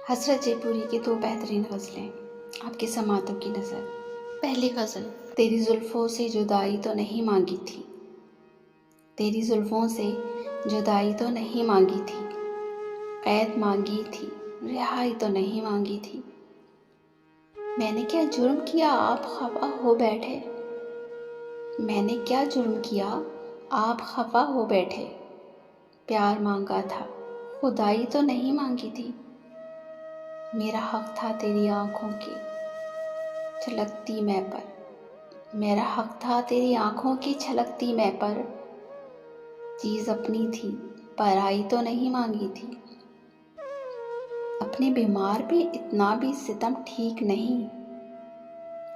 حسرت جے پوری کی دو بہترین غزلیں آپ کی سماعتوں کی نظر۔ پہلی غزل۔ تیری زلفوں سے جدائی تو نہیں مانگی تھی، تیری زلفوں سے جدائی تو نہیں مانگی تھی، قید مانگی تھی رہائی تو نہیں مانگی تھی۔ میں نے کیا جرم کیا آپ خفا ہو بیٹھے، میں نے کیا جرم کیا آپ خفا ہو بیٹھے، پیار مانگا تھا خدائی تو نہیں مانگی تھی۔ میرا حق تھا تیری آنکھوں کی چھلکتی میں پر، میرا حق تھا تیری آنکھوں کی چھلکتی میں پر، چیز اپنی تھی پرائی تو نہیں مانگی تھی۔ اپنے بیمار پہ اتنا بھی ستم ٹھیک نہیں،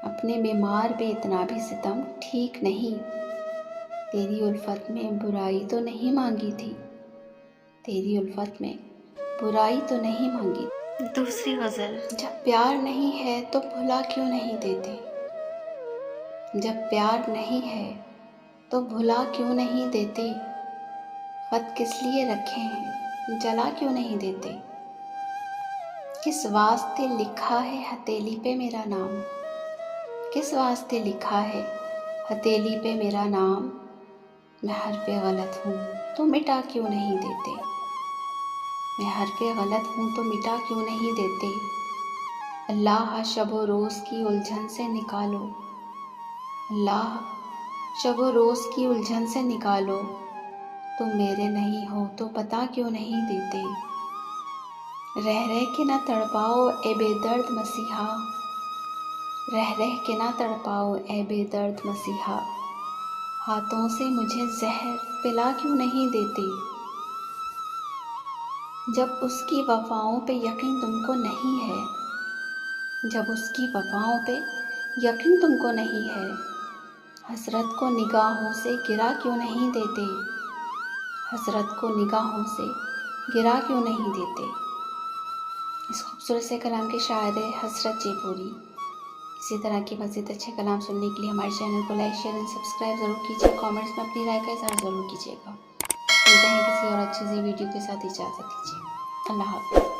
اپنے بیمار پہ اتنا بھی ستم ٹھیک نہیں، تیری الفت میں برائی تو نہیں مانگی تھی، تیری الفت میں برائی تو نہیں مانگی تھی۔ دوسری غزل۔ جب پیار نہیں ہے تو بھلا کیوں نہیں دیتے، جب پیار نہیں ہے تو بھلا کیوں نہیں دیتے، خط کس لیے رکھے ہیں جلا کیوں نہیں دیتے، کس واسطے لکھا ہے ہتھیلی پہ میرا نام، کس واسطے لکھا ہے ہتھیلی پہ میرا نام، میں حرف غلط ہوں تو مٹا کیوں نہیں دیتے، میں حرف غلط ہوں تو مٹا کیوں نہیں دیتے۔ اللہ شب و روز کی الجھن سے نکالو، اللہ شب و روز کی الجھن سے نکالو، تم میرے نہیں ہو تو پتہ کیوں نہیں دیتے، رہ رہ کے نہ تڑپاؤ اے بے درد مسیحا، رہ رہ کے نہ تڑپاؤ اے بے درد مسیحا، ہاتھوں سے مجھے زہر پلا کیوں نہیں دیتے، جب اس کی وفاؤں پہ یقین تم کو نہیں ہے، جب اس کی وفاؤں پہ یقین تم کو نہیں ہے، حسرت کو نگاہوں سے گرا کیوں نہیں دیتے، حسرت کو نگاہوں سے گرا کیوں نہیں دیتے۔ اس خوبصورت سے کلام کے شاعر حسرت جے پوری۔ اسی طرح کے مزید اچھے کلام سننے کے لیے ہمارے چینل کو لائک شیئر اور سبسکرائب ضرور کیجیے، کامنٹس میں اپنی رائے کا اظہار ضرور کیجیے گا۔ ملتے ہیں کسی اور اچھی سی ویڈیو کے ساتھ، اجازت دیجیے، اللہ حافظ۔